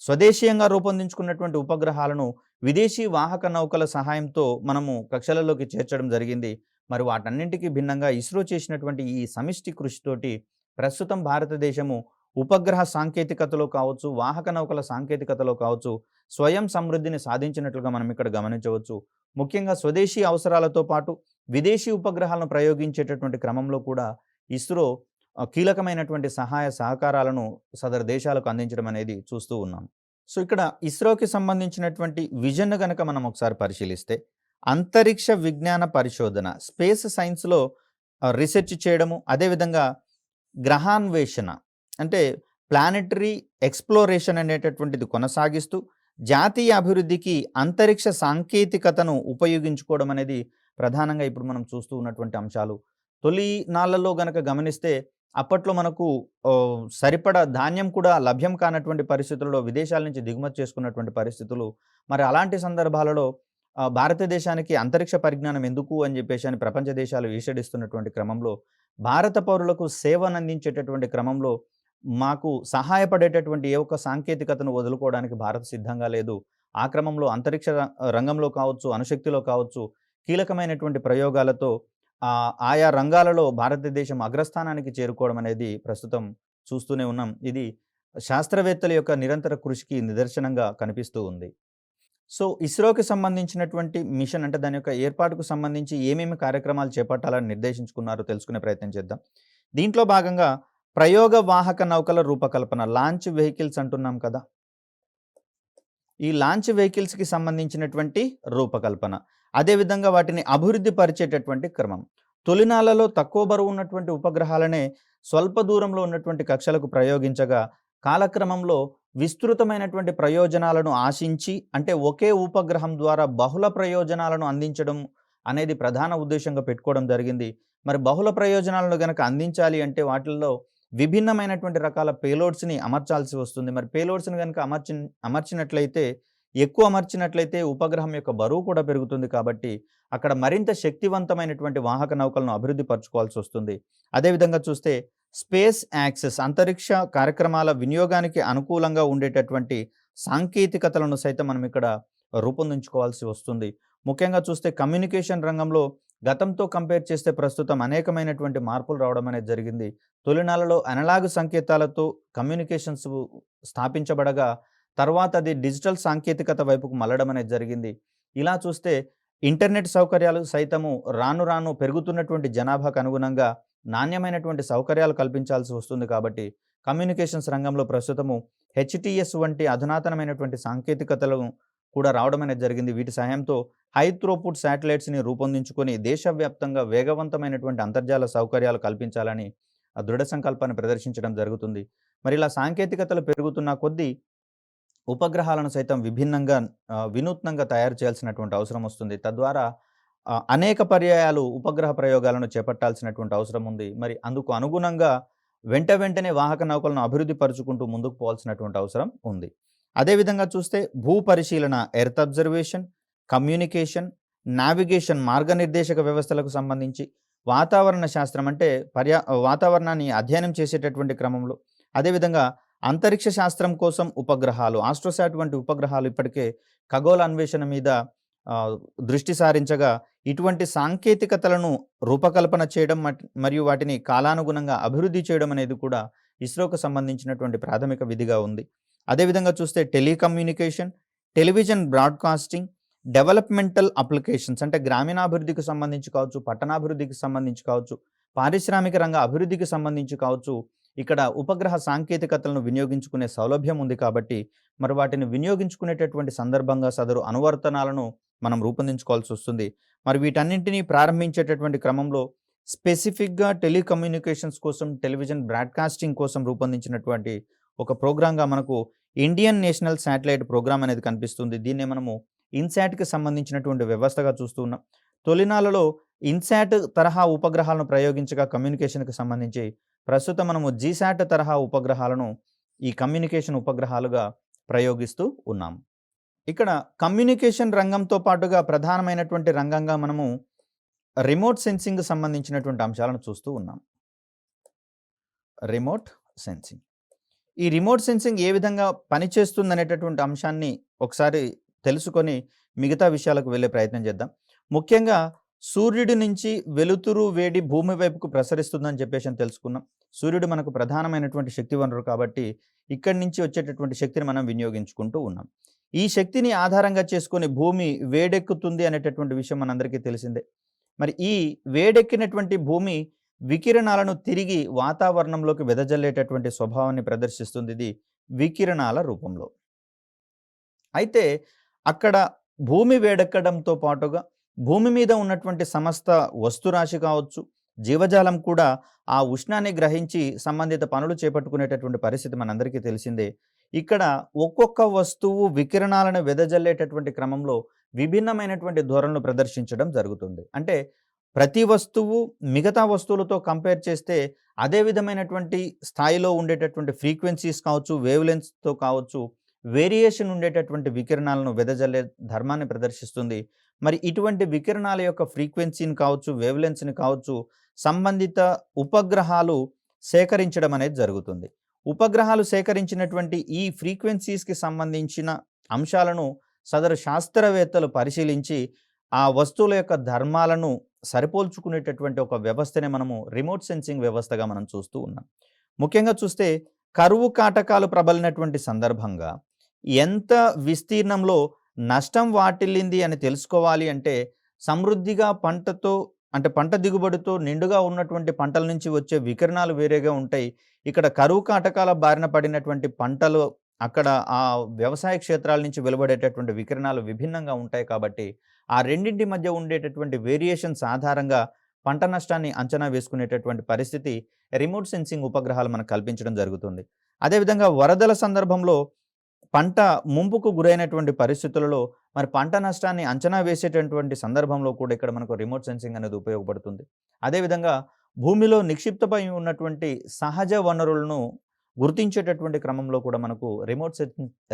స్వదేశీయంగా రూపొందించుకున్నటువంటి ఉపగ్రహాలను విదేశీ వాహక నౌకల సహాయంతో మనము కక్షలలోకి చేర్చడం జరిగింది. మరి వాటన్నింటికి భిన్నంగా ఇస్రో చేసినటువంటి ఈ సమిష్టి కృషితోటి ప్రస్తుతం భారతదేశము ఉపగ్రహ సాంకేతికతలో కావచ్చు, వాహక నౌకల సాంకేతికతలో కావచ్చు, స్వయం సమృద్ధిని సాధించినట్లుగా మనం ఇక్కడ గమనించవచ్చు. ముఖ్యంగా స్వదేశీ అవసరాలతో పాటు విదేశీ ఉపగ్రహాలను ప్రయోగించేటటువంటి క్రమంలో కూడా ఇస్రో కీలకమైనటువంటి సహాయ సహకారాలను సదరు దేశాలకు అందించడం అనేది చూస్తూ ఉన్నాం. సో, ఇక్కడ ఇస్రోకి సంబంధించినటువంటి విజన్‌ను గనక మనం ఒకసారి పరిశీలిస్తే, అంతరిక్ష విజ్ఞాన పరిశోధన, స్పేస్ సైన్స్‌లో రిసెర్చ్ చేయడము, అదేవిధంగా గ్రహాన్వేషణ అంటే ప్లానెటరీ ఎక్స్‌ప్లోరేషన్ అనేటటువంటిది కొనసాగిస్తూ, జాతీయ అభివృద్ధికి అంతరిక్ష సాంకేతికతను ఉపయోగించుకోవడం అనేది ప్రధానంగా ఇప్పుడు మనం చూస్తూ ఉన్నటువంటి అంశాలు. తొలి నాళ్లలో గనక గమనిస్తే అప్పట్లో మనకు సరిపడా ధాన్యం కూడా లభ్యం కానటువంటి పరిస్థితుల్లో విదేశాల నుంచి దిగుమతి చేసుకున్నటువంటి పరిస్థితులు. మరి అలాంటి సందర్భాలలో భారతదేశానికి అంతరిక్ష పరిజ్ఞానం ఎందుకు అని చెప్పేసి అని ప్రపంచ దేశాలు ఈషడిస్తున్నటువంటి క్రమంలో, భారత పౌరులకు సేవనందించేటటువంటి క్రమంలో మాకు సహాయపడేటటువంటి ఏ ఒక్క సాంకేతికతను వదులుకోవడానికి భారత్ సిద్ధంగా లేదు. ఆ క్రమంలో అంతరిక్ష రంగంలో కావచ్చు, అణుశక్తిలో కావచ్చు, కీలకమైనటువంటి ప్రయోగాలతో ఆయా రంగాలలో భారతదేశం అగ్రస్థానానికి చేరుకోవడం అనేది ప్రస్తుతం చూస్తూనే ఉన్నాం. ఇది శాస్త్రవేత్తల యొక్క నిరంతర కృషికి నిదర్శనంగా కనిపిస్తూ ఉంది. సో, ఇస్రోకి సంబంధించినటువంటి మిషన్ అంటే దాని యొక్క ఏర్పాటుకు సంబంధించి ఏమేమి కార్యక్రమాలు చేపట్టాలని నిర్దేశించుకున్నారో తెలుసుకునే ప్రయత్నం చేద్దాం. దీంట్లో భాగంగా ప్రయోగ వాహక నౌకల రూపకల్పన, లాంచ్ వెహికల్స్ అంటున్నాం కదా! ఈ లాంచ్ వెహికల్స్‌కి సంబంధించినటువంటి రూపకల్పన, అదేవిధంగా వాటిని అభివృద్ధి పరిచేటటువంటి క్రమం. తొలినాళ్లలో తక్కువ బరువు ఉన్నటువంటి ఉపగ్రహాలనే స్వల్ప దూరంలో ఉన్నటువంటి కక్షలకు ప్రయోగించగా, కాలక్రమంలో విస్తృతమైనటువంటి ప్రయోజనాలను ఆశించి అంటే ఒకే ఉపగ్రహం ద్వారా బహుళ ప్రయోజనాలను అందించడం అనేది ప్రధాన ఉద్దేశ్యంగా పెట్టుకోవడం జరిగింది. మరి బహుళ ప్రయోజనాలను గనక అందించాలి అంటే వాటిల్లో విభిన్నమైనటువంటి రకాల పేలోడ్స్‌ని అమర్చాల్సి వస్తుంది. మరి పేలోడ్స్‌ని గనక అమర్చినట్లయితే, ఎక్కువ అమర్చినట్లయితే ఉపగ్రహం యొక్క బరువు కూడా పెరుగుతుంది కాబట్టి, అక్కడ మరింత శక్తివంతమైనటువంటి వాహక నౌకలను అభివృద్ధి పరుచుకోవాల్సొస్తుంది. అదేవిధంగా చూస్తే స్పేస్ యాక్సెస్, అంతరిక్ష కార్యక్రమాల వినియోగానికి అనుకూలంగా ఉండేటటువంటి సాంకేతికతలను సైతం మనం ఇక్కడ రూపొందించుకోవాల్సి వస్తుంది. ముఖ్యంగా చూస్తే కమ్యూనికేషన్ రంగంలో గతంతో కంపేర్ చేస్తే ప్రస్తుతం అనేకమైనటువంటి మార్పులు రావడం అనేది జరిగింది. తొలినాళ్లలో అనలాగ్ సంకేతాలతో కమ్యూనికేషన్స్ స్థాపించబడగా, తర్వాత అది డిజిటల్ సాంకేతికత వైపుకు మళ్ళడం అనేది జరిగింది. ఇలా చూస్తే ఇంటర్నెట్ సౌకర్యాలు సైతము రాను రాను పెరుగుతున్నటువంటి జనాభాకు అనుగుణంగా నాణ్యమైనటువంటి సౌకర్యాలు కల్పించాల్సి వస్తుంది కాబట్టి, కమ్యూనికేషన్స్ రంగంలో ప్రస్తుతము హెచ్‌టీఎస్ వంటి అధునాతనమైనటువంటి సాంకేతికతలు కూడా రావడం అనేది జరిగింది. వీటి సహాయంతో హై త్రోపుట్ శాటిలైట్స్‌ని రూపొందించుకొని దేశవ్యాప్తంగా వేగవంతమైనటువంటి అంతర్జాల సౌకర్యాలు కల్పించాలని దృఢ సంకల్పాన్ని ప్రదర్శించడం జరుగుతుంది. మరి ఇలా సాంకేతికతలు పెరుగుతున్న కొద్దీ ఉపగ్రహాలను సైతం విభిన్నంగా వినూత్నంగా తయారు చేయాల్సినటువంటి అవసరం వస్తుంది. తద్వారా అనేక పర్యాయాలు ఉపగ్రహ ప్రయోగాలను చేపట్టాల్సినటువంటి అవసరం ఉంది. మరి అందుకు అనుగుణంగా వెంటనే వాహక నౌకలను అభివృద్ధి పరుచుకుంటూ ముందుకు పోవాల్సినటువంటి అవసరం ఉంది. అదేవిధంగా చూస్తే భూ పరిశీలన, ఎర్త్ అబ్జర్వేషన్, కమ్యూనికేషన్, నావిగేషన్, మార్గనిర్దేశక వ్యవస్థలకు సంబంధించి వాతావరణ శాస్త్రం అంటే వాతావరణాన్ని అధ్యయనం చేసేటటువంటి క్రమంలో, అదేవిధంగా అంతరిక్ష శాస్త్రం కోసం ఉపగ్రహాలు, ఆస్ట్రోసాట్ వంటి ఉపగ్రహాలు ఇప్పటికే ఖగోళ అన్వేషణ మీద దృష్టి సారించగా, ఇటువంటి సాంకేతికతలను రూపకల్పన చేయడం మరియు వాటిని కాలానుగుణంగా అభివృద్ధి చేయడం అనేది కూడా ఇస్రోకు సంబంధించినటువంటి ప్రాథమిక విధిగా ఉంది. అదేవిధంగా చూస్తే telecommunication, television broadcasting, developmental applications అంటే గ్రామీణాభివృద్ధికి సంబంధించి కావచ్చు, పట్టణాభివృద్ధికి సంబంధించి కావచ్చు, పారిశ్రామిక రంగ అభివృద్ధికి సంబంధించి కావచ్చు, ఇక్కడ ఉపగ్రహ సాంకేతికతలను వినియోగించుకునే సౌలభ్యం ఉంది కాబట్టి, మరి వాటిని వినియోగించుకునేటటువంటి సందర్భంగా సదరు అనువర్తనాలను మనం రూపొందించుకోవాల్సి వస్తుంది. మరి వీటన్నింటినీ ప్రారంభించేటటువంటి క్రమంలో స్పెసిఫిక్‌గా టెలికమ్యూనికేషన్స్ కోసం, టెలివిజన్ బ్రాడ్కాస్టింగ్ కోసం రూపొందించినటువంటి ఒక ప్రోగ్రామ్‌గా మనకు ఇండియన్ నేషనల్ శాటిలైట్ ప్రోగ్రామ్ అనేది కనిపిస్తుంది. దీన్నే మనము ఇన్‌శాట్‌కి సంబంధించినటువంటి వ్యవస్థగా చూస్తూ ఉన్నాం. తొలినాళ్లలో ఇన్‌శాట్ తరహా ఉపగ్రహాలను ప్రయోగించగా కమ్యూనికేషన్‌కి సంబంధించి ప్రస్తుతం మనము జీశాట్ తరహా ఉపగ్రహాలను ఈ కమ్యూనికేషన్ ఉపగ్రహాలుగా ప్రయోగిస్తూ ఉన్నాం. ఇక్కడ కమ్యూనికేషన్ రంగంతో పాటుగా ప్రధానమైనటువంటి రంగంగా మనము రిమోట్ సెన్సింగ్‌కి సంబంధించినటువంటి అంశాలను చూస్తూ ఉన్నాం. Remote sensing. ఈ రిమోట్ సెన్సింగ్ ఏ విధంగా పనిచేస్తుందనేటటువంటి అంశాన్ని ఒకసారి తెలుసుకొని మిగతా విషయాలకు వెళ్ళే ప్రయత్నం చేద్దాం. ముఖ్యంగా సూర్యుడి నుంచి వెలుతురు, వేడి భూమి వైపుకు ప్రసరిస్తుందని చెప్పేసని తెలుసుకున్నాం. సూర్యుడు మనకు ప్రధానమైనటువంటి శక్తి వనరు కాబట్టి ఇక్కడి నుంచి వచ్చేటటువంటి శక్తిని మనం వినియోగించుకుంటూ ఉన్నాం. ఈ శక్తిని ఆధారంగా చేసుకొని భూమి వేడెక్కుతుంది అనేటటువంటి విషయం మనందరికీ తెలిసిందే. మరి ఈ వేడెక్కినటువంటి భూమి వికిరణాలను తిరిగి వాతావరణంలోకి వెదజల్లేటటువంటి స్వభావాన్ని ప్రదర్శిస్తుంది ఇది వికిరణాల రూపంలో. అయితే అక్కడ భూమి వేడెక్కడంతో పాటుగా భూమి మీద ఉన్నటువంటి సమస్త వస్తురాశి కావచ్చు, జీవజాలం కూడా ఆ ఉష్ణాన్ని గ్రహించి సంబంధిత పనులు చేపట్టుకునేటటువంటి పరిస్థితి మనందరికీ తెలిసిందే. ఇక్కడ ఒక్కొక్క వస్తువు వికిరణాలను వెదజల్లేటటువంటి క్రమంలో విభిన్నమైనటువంటి ధోరణులు ప్రదర్శించడం జరుగుతుంది. అంటే ప్రతి వస్తువు మిగతా వస్తువులతో కంపేర్ చేస్తే అదే విధమైనటువంటి స్థాయిలో ఉండేటటువంటి ఫ్రీక్వెన్సీస్ కావచ్చు, వేవ్ లెంగ్త్స్‌తో కావచ్చు, వేరియేషన్ ఉండేటటువంటి వికిరణాలను వెదజల్లే ధర్మాన్ని ప్రదర్శిస్తుంది. మరి ఇటువంటి వికిరణాల యొక్క ఫ్రీక్వెన్సీని కావచ్చు, వేవ్ లెంగ్త్స్‌ని కావచ్చు, సంబంధిత ఉపగ్రహాలు సేకరించడం అనేది జరుగుతుంది. ఉపగ్రహాలు సేకరించినటువంటి ఈ ఫ్రీక్వెన్సీస్‌కి సంబంధించిన అంశాలను సదరు శాస్త్రవేత్తలు పరిశీలించి, ఆ వస్తువుల యొక్క ధర్మాలను సరిపోల్చుకునేటటువంటి ఒక వ్యవస్థనే మనము రిమోట్ సెన్సింగ్ వ్యవస్థగా మనం చూస్తూ ఉన్నాం. ముఖ్యంగా చూస్తే కరువు కాటకాలు ప్రబలినటువంటి సందర్భంగా ఎంత విస్తీర్ణంలో నష్టం వాటిల్లింది అని తెలుసుకోవాలి అంటే సమృద్ధిగా పంటతో అంటే పంట దిగుబడితో నిండుగా ఉన్నటువంటి పంటల నుంచి వచ్చే వికిరణాలు వేరేగా ఉంటాయి. ఇక్కడ కరువు కాటకాల బారిన పడినటువంటి పంటలు అక్కడ ఆ వ్యవసాయ క్షేత్రాల నుంచి వెలువడేటటువంటి వికిరణాలు విభిన్నంగా ఉంటాయి కాబట్టి ఆ రెండింటి మధ్య ఉండేటటువంటి వేరియేషన్స్ ఆధారంగా పంట నష్టాన్ని అంచనా వేసుకునేటటువంటి పరిస్థితి రిమోట్ సెన్సింగ్ ఉపగ్రహాలు మనకు కల్పించడం జరుగుతుంది. అదేవిధంగా వరదల సందర్భంలో పంట ముంపుకు గురైనటువంటి పరిస్థితులలో మరి పంట నష్టాన్ని అంచనా వేసేటటువంటి సందర్భంలో కూడా ఇక్కడ మనకు రిమోట్ సెన్సింగ్ అనేది ఉపయోగపడుతుంది. అదేవిధంగా భూమిలో నిక్షిప్తమై ఉన్నటువంటి సహజ వనరులను గుర్తించేటటువంటి క్రమంలో కూడా మనకు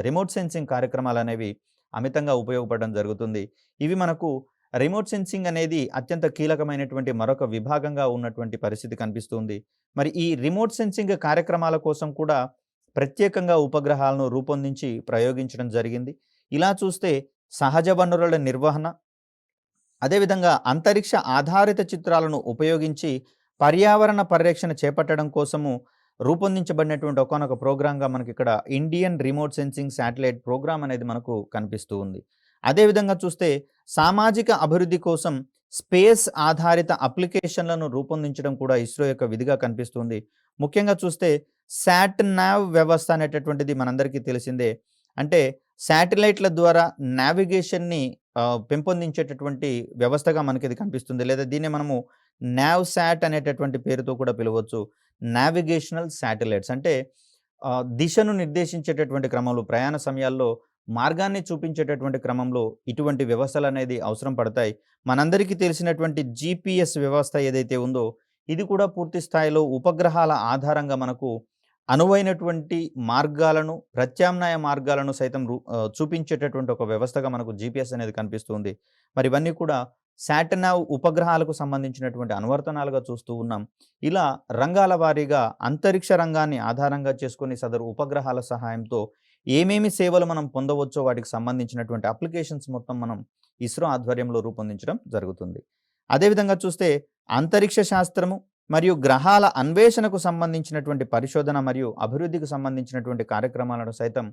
రిమోట్ సెన్సింగ్ కార్యక్రమాలనేవి అమితంగా ఉపయోగపడడం జరుగుతుంది. ఇవి మనకు రిమోట్ సెన్సింగ్ అనేది అత్యంత కీలకమైనటువంటి మరొక విభాగంగా ఉన్నటువంటి పరిస్థితి కనిపిస్తుంది. మరి ఈ రిమోట్ సెన్సింగ్ కార్యక్రమాల కోసం కూడా ప్రత్యేకంగా ఉపగ్రహాలను రూపొందించి ప్రయోగించడం జరిగింది. ఇలా చూస్తే సహజ వనరుల నిర్వహణ, అదేవిధంగా అంతరిక్ష ఆధారిత చిత్రాలను ఉపయోగించి పర్యావరణ పరిరక్షణ చేపట్టడం కోసము రూపొందించబడినటువంటి ఒకానొక ప్రోగ్రామ్‌గా మనకిక్కడ Indian remote sensing satellite program అనేది మనకు కనిపిస్తూ ఉంది. అదేవిధంగా చూస్తే సామాజిక అభివృద్ధి కోసం స్పేస్ ఆధారిత అప్లికేషన్‌లను రూపొందించడం కూడా ఇస్రో యొక్క విధిగా కనిపిస్తుంది. ముఖ్యంగా చూస్తే శాట్-నావ్ వ్యవస్థ అనేటటువంటిది మనందరికీ తెలిసిందే. అంటే శాటిలైట్‌ల ద్వారా నావిగేషన్‌ని పెంపొందించేటటువంటి వ్యవస్థగా మనకిది కనిపిస్తుంది. లేదా దీన్నే మనము నావ్‌శాట్ అనేటటువంటి పేరుతో కూడా పిలవచ్చు. నావిగేషనల్ శాటిలైట్స్ అంటే దిశను నిర్దేశించేటటువంటి క్రమంలో ప్రయాణ సమయాల్లో మార్గాన్ని చూపించేటటువంటి క్రమంలో ఇటువంటి వ్యవస్థలనేది అవసరం పడతాయి. మనందరికీ తెలిసినటువంటి జీపీఎస్ వ్యవస్థ ఏదైతే ఉందో ఇది కూడా పూర్తి స్థాయిలో ఉపగ్రహాల ఆధారంగా మనకు అనువైనటువంటి మార్గాలను, ప్రత్యామ్నాయ మార్గాలను సైతం చూపించేటటువంటి ఒక వ్యవస్థగా మనకు జీపీఎస్ అనేది కనిపిస్తుంది. మరి ఇవన్నీ కూడా శాట్-నావ్ ఉపగ్రహాలకు సంబంధించినటువంటి అనువర్తనాలుగా చూస్తూ ఉన్నాం. ఇలా రంగాల వారీగా అంతరిక్ష రంగాన్ని ఆధారంగా చేసుకొని సదరు ఉపగ్రహాల సహాయంతో ఏమేమి సేవలు మనం పొందవచ్చో వాటికి సంబంధించినటువంటి అప్లికేషన్స్ మొత్తం మనం ఇస్రో ఆధ్వర్యంలో రూపొందించడం జరుగుతుంది. అదేవిధంగా చూస్తే అంతరిక్ష శాస్త్రము మరియు గ్రహాల అన్వేషణకు సంబంధించినటువంటి పరిశోధన మరియు అభివృద్ధికి సంబంధించినటువంటి కార్యక్రమాలను సైతం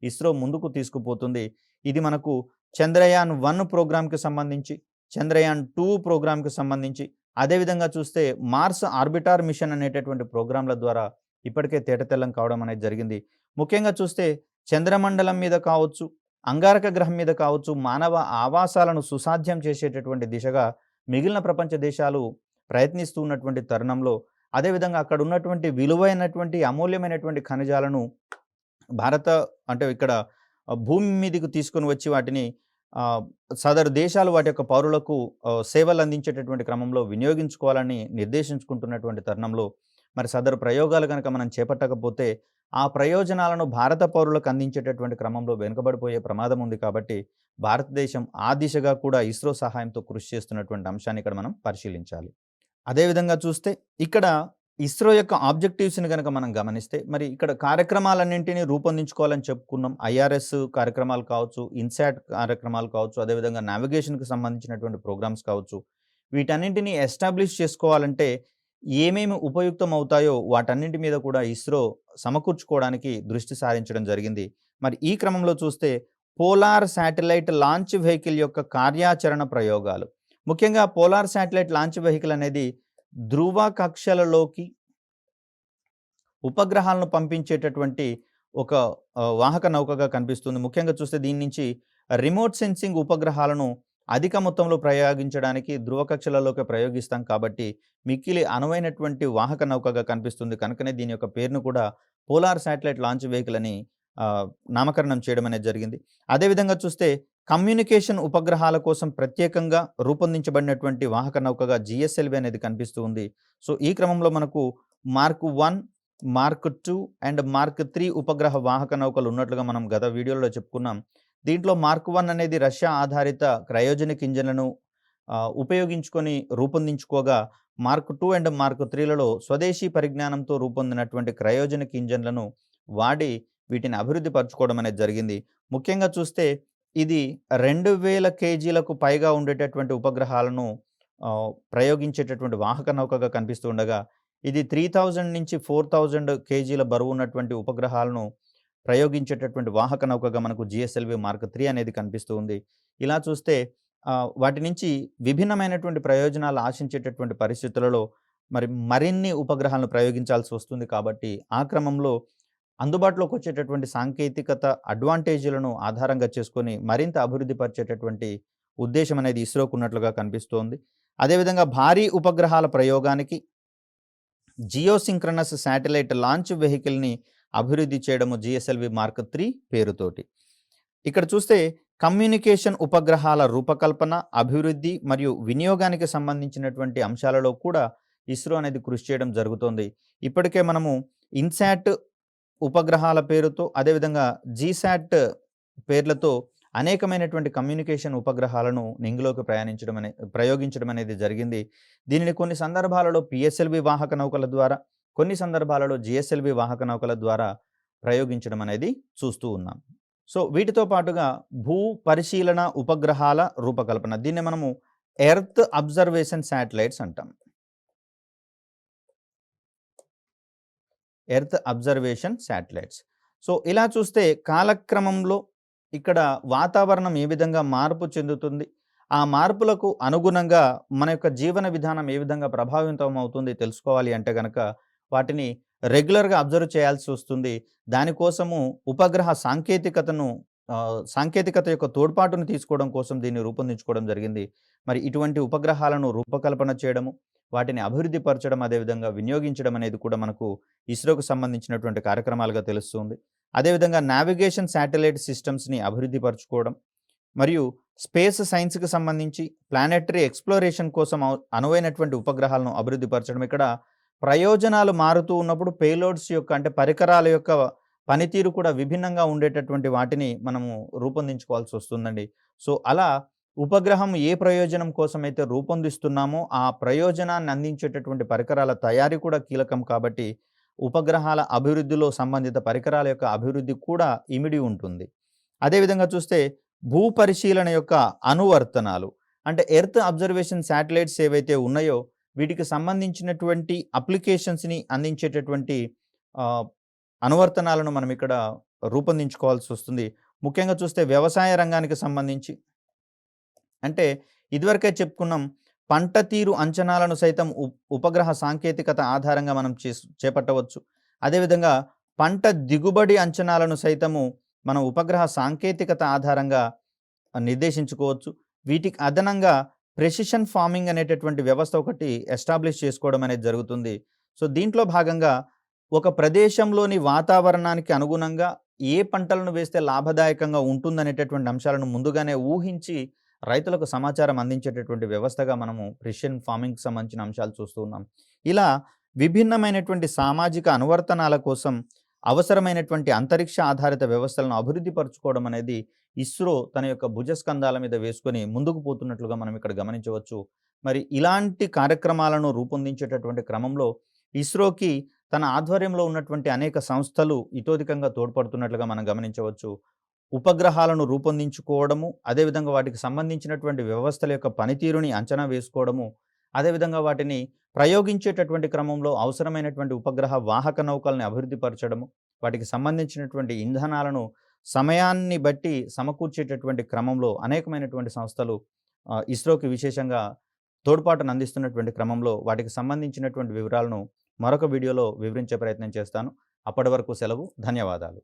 ఇస్రో ముందుకు తీసుకుపోతుంది. ఇది మనకు చంద్రయాన్-1 ప్రోగ్రామ్‌కి సంబంధించి, చంద్రయాన్-2 ప్రోగ్రామ్‌కి సంబంధించి, అదేవిధంగా చూస్తే మార్స్ ఆర్బిటార్ మిషన్ అనేటటువంటి ప్రోగ్రామ్‌ల ద్వారా ఇప్పటికే తేటతెల్లం కావడం అనేది జరిగింది. ముఖ్యంగా చూస్తే చంద్రమండలం మీద కావచ్చు, అంగారక గ్రహం మీద కావచ్చు, మానవ ఆవాసాలను సుసాధ్యం చేసేటటువంటి దిశగా మిగిలిన ప్రపంచ దేశాలు ప్రయత్నిస్తూ ఉన్నటువంటి తరుణంలో, అదేవిధంగా అక్కడ ఉన్నటువంటి విలువైనటువంటి, అమూల్యమైనటువంటి ఖనిజాలను భారత అంటే ఇక్కడ భూమి మీదకు తీసుకొని వచ్చి వాటిని ఆహ్, సదరు దేశాలు వాటి యొక్క పౌరులకు సేవలు అందించేటటువంటి క్రమంలో వినియోగించుకోవాలని నిర్దేశించుకుంటున్నటువంటి తరుణంలో, మరి సదరు ప్రయోగాలు గనక మనం చేపట్టకపోతే, ఆ ప్రయోజనాలను భారత పౌరులకు అందించేటటువంటి క్రమంలో వెనుకబడిపోయే ప్రమాదం ఉంది కాబట్టి, భారతదేశం ఆ దిశగా కూడా ఇస్రో సహాయంతో కృషి చేస్తున్నటువంటి అంశాన్ని ఇక్కడ మనం పరిశీలించాలి. అదే విధంగా చూస్తే ఇక్కడ ఇస్రో యొక్క ఆబ్జెక్టివ్స్‌ని గనక మనం గమనిస్తే, మరి ఇక్కడ కార్యక్రమాలన్నింటిని రూపొందించుకోవాలని చెప్పుకున్నాం. ఐఆర్ఎస్ కార్యక్రమాలు కావచ్చు, ఇన్‌సాట్ కార్యక్రమాలు కావచ్చు, అదేవిధంగా నావిగేషన్‌కి సంబంధించినటువంటి ప్రోగ్రామ్స్ కావచ్చు. వీటన్నింటిని ఎస్టాబ్లిష్ చేసుకోవాలంటే ఏమేమి ఉపయుక్తం అవుతాయో వాటన్నింటి మీద కూడా ఇస్రో సమకూర్చుకోవడానికి దృష్టి సారించడం జరిగింది. మరి ఈ క్రమంలో చూస్తే పోలార్ శాటిలైట్ లాంచ్ వెహికల్ యొక్క కార్యాచరణ ప్రయోగాలు. ముఖ్యంగా పోలార్ శాటిలైట్ లాంచ్ వెహికల్ అనేది ధ్రువ కక్షలలోకి ఉపగ్రహాలను పంపించేటటువంటి ఒక వాహక నౌకగా కనిపిస్తుంది. ముఖ్యంగా చూస్తే దీని నుంచి రిమోట్ సెన్సింగ్ ఉపగ్రహాలను అధిక మొత్తంలో ప్రయోగించడానికి ధ్రువ కక్షలలోకి ప్రయోగిస్తాం కాబట్టి మిక్కిలి అనువైనటువంటి వాహక నౌకగా కనిపిస్తుంది. కనుకనే దీని యొక్క పేరును కూడా పోలార్ శాటిలైట్ లాంచ్ వెహికల్ అని నామకరణం చేయడం అనేది జరిగింది. అదేవిధంగా చూస్తే కమ్యూనికేషన్ ఉపగ్రహాల కోసం ప్రత్యేకంగా రూపొందించబడినటువంటి వాహక నౌకగా జిఎస్ఎల్వి అనేది కనిపిస్తూ ఉంది. సో ఈ క్రమంలో మనకు మార్క్ 1, మార్క్ 2 అండ్ మార్క్ 3 ఉపగ్రహ వాహక నౌకలు ఉన్నట్లుగా మనం గత వీడియోలో చెప్పుకున్నాం. దీంట్లో మార్క్ 1 అనేది రష్యా ఆధారిత క్రయోజనిక్ ఇంజిన్లను ఉపయోగించుకొని రూపొందించుకోగా, మార్క్ 2 అండ్ మార్క్ 3లలో స్వదేశీ పరిజ్ఞానంతో రూపొందినటువంటి క్రయోజనిక్ ఇంజిన్లను వాడి వీటిని అభివృద్ధి పరచుకోవడం అనేది జరిగింది. ముఖ్యంగా చూస్తే ఇది 2000 కేజీలకు పైగా ఉండేటటువంటి ఉపగ్రహాలను ప్రయోగించేటటువంటి వాహక నౌకగా కనిపిస్తూ ఉండగా, ఇది 3000 నుంచి 4000 కేజీల బరువు ఉన్నటువంటి ఉపగ్రహాలను ప్రయోగించేటటువంటి వాహక నౌకగా మనకు జిఎస్ఎల్వి మార్క్ 3 అనేది కనిపిస్తూ ఉంది. ఇలా చూస్తే వాటి నుంచి విభిన్నమైనటువంటి ప్రయోజనాలు ఆశించేటటువంటి పరిస్థితులలో మరిన్ని ఉపగ్రహాలను ప్రయోగించాల్సి వస్తుంది కాబట్టి, ఆ క్రమంలో అందుబాటులోకి వచ్చేటటువంటి సాంకేతికత అడ్వాంటేజ్‌లను ఆధారంగా చేసుకొని మరింత అభివృద్ధి పరిచేటటువంటి ఉద్దేశ్యం అనేది ఇస్రోకు ఉన్నట్లుగా కనిపిస్తోంది. అదేవిధంగా భారీ ఉపగ్రహాల ప్రయోగానికి జియోసింక్రనస్ శాటిలైట్ లాంచ్ వెహికల్‌ని అభివృద్ధి చేయడము జిఎస్ఎల్వి మార్క్ 3 పేరుతోటి. ఇక్కడ చూస్తే కమ్యూనికేషన్ ఉపగ్రహాల రూపకల్పన, అభివృద్ధి మరియు వినియోగానికి సంబంధించినటువంటి అంశాలలో కూడా ఇస్రో అనేది కృషి చేయడం జరుగుతోంది. ఇప్పటికే మనము ఇన్‌సాట్ ఉపగ్రహాల పేరుతో, అదేవిధంగా జీశాట్ పేర్లతో అనేకమైనటువంటి కమ్యూనికేషన్ ఉపగ్రహాలను నింగిలోకి ప్రయోగించడం అనేది జరిగింది. దీనిని కొన్ని సందర్భాలలో పిఎస్ఎల్వి వాహక నౌకల ద్వారా, కొన్ని సందర్భాలలో జిఎస్ఎల్వి వాహక నౌకల ద్వారా ప్రయోగించడం అనేది చూస్తూ ఉన్నాం. సో వీటితో పాటుగా భూ పరిశీలన ఉపగ్రహాల రూపకల్పన, దీన్ని మనము ఎర్త్ అబ్జర్వేషన్ శాటిలైట్స్ అంటాం. Earth observation satellites. సో ఇలా చూస్తే కాలక్రమంలో ఇక్కడ వాతావరణం ఏ విధంగా మార్పు చెందుతుంది, ఆ మార్పులకు అనుగుణంగా మన యొక్క జీవన విధానం ఏ విధంగా ప్రభావితం అవుతుంది తెలుసుకోవాలి అంటే గనక వాటిని రెగ్యులర్‌గా అబ్జర్వ్ చేయాల్సి వస్తుంది. దానికోసము ఉపగ్రహ సాంకేతికత యొక్క తోడ్పాటును తీసుకోవడం కోసం దీన్ని రూపొందించుకోవడం జరిగింది. మరి ఇటువంటి ఉపగ్రహాలను రూపకల్పన చేయడము, వాటిని అభివృద్ధి పరచడం, అదేవిధంగా వినియోగించడం అనేది కూడా మనకు ఇస్రోకు సంబంధించినటువంటి కార్యక్రమాలుగా తెలుస్తుంది. అదేవిధంగా నావిగేషన్ శాటిలైట్ సిస్టమ్స్‌ని అభివృద్ధి పరచుకోవడం మరియు స్పేస్ సైన్స్‌కి సంబంధించి ప్లానెటరీ ఎక్స్‌ప్లోరేషన్ కోసం అనువైనటువంటి ఉపగ్రహాలను అభివృద్ధి పరచడం. ఇక్కడ ప్రయోజనాలు మారుతూ ఉన్నప్పుడు పేలోడ్స్ యొక్క అంటే పరికరాల యొక్క పనితీరు కూడా విభిన్నంగా ఉండేటటువంటి వాటిని మనము రూపొందించుకోవాల్సి వస్తుందండి. సో అలా ఉపగ్రహం ఏ ప్రయోజనం కోసమైతే రూపొందిస్తున్నామో ఆ ప్రయోజనాన్ని అందించేటటువంటి పరికరాల తయారీ కూడా కీలకం కాబట్టి ఉపగ్రహాల అభివృద్ధిలో సంబంధిత పరికరాల యొక్క అభివృద్ధి కూడా ఇమిడి ఉంటుంది. అదేవిధంగా చూస్తే భూ పరిశీలన యొక్క అనువర్తనాలు అంటే ఎర్త్ అబ్జర్వేషన్ శాటిలైట్స్ ఏవైతే ఉన్నాయో వీటికి సంబంధించినటువంటి అప్లికేషన్స్‌ని అందించేటటువంటి అనువర్తనాలను మనం ఇక్కడ రూపొందించుకోవాల్సి వస్తుంది. ముఖ్యంగా చూస్తే వ్యవసాయ రంగానికి సంబంధించి అంటే ఇదివరకే చెప్పుకున్నాం, పంట తీరు అంచనాలను సైతం ఉపగ్రహ సాంకేతికత ఆధారంగా మనం చేపట్టవచ్చు. అదేవిధంగా పంట దిగుబడి అంచనాలను సైతము మనం ఉపగ్రహ సాంకేతికత ఆధారంగా నిర్దేశించుకోవచ్చు. వీటికి అదనంగా ప్రెసిషన్ ఫార్మింగ్ అనేటటువంటి వ్యవస్థ ఒకటి ఎస్టాబ్లిష్ చేసుకోవడం అనేది జరుగుతుంది. సో దీంట్లో భాగంగా ఒక ప్రదేశంలోని వాతావరణానికి అనుగుణంగా ఏ పంటలను వేస్తే లాభదాయకంగా ఉంటుందనేటటువంటి అంశాలను ముందుగానే ఊహించి రైతులకు సమాచారం అందించేటటువంటి వ్యవస్థగా మనము ప్రిసిషన్ ఫార్మింగ్‌కి సంబంధించిన అంశాలు చూస్తూ ఉన్నాం. ఇలా విభిన్నమైనటువంటి సామాజిక అనువర్తనాల కోసం అవసరమైనటువంటి అంతరిక్ష ఆధారిత వ్యవస్థలను అభివృద్ధి పరుచుకోవడం అనేది ఇస్రో తన యొక్క భుజస్కంధాల మీద వేసుకొని ముందుకు పోతున్నట్లుగా మనం ఇక్కడ గమనించవచ్చు. మరి ఇలాంటి కార్యక్రమాలను రూపొందించేటటువంటి క్రమంలో ఇస్రోకి తన ఆధ్వర్యంలో ఉన్నటువంటి అనేక సంస్థలు ఇతోధికంగా తోడ్పడుతున్నట్లుగా మనం గమనించవచ్చు. ఉపగ్రహాలను రూపొందించుకోవడము, అదేవిధంగా వాటికి సంబంధించినటువంటి వ్యవస్థల యొక్క పనితీరుని అంచనా వేసుకోవడము, అదేవిధంగా వాటిని ప్రయోగించేటటువంటి క్రమంలో అవసరమైనటువంటి ఉపగ్రహ వాహక నౌకల్ని అభివృద్ధి పరచడము, వాటికి సంబంధించినటువంటి ఇంధనాలను సమయాన్ని బట్టి సమకూర్చేటటువంటి క్రమంలో అనేకమైనటువంటి సంస్థలు ఇస్రోకి విశేషంగా తోడ్పాటును అందిస్తున్నటువంటి క్రమంలో వాటికి సంబంధించినటువంటి వివరాలను మరొక వీడియోలో వివరించే ప్రయత్నం చేస్తాను. అప్పటి వరకు సెలవు. ధన్యవాదాలు.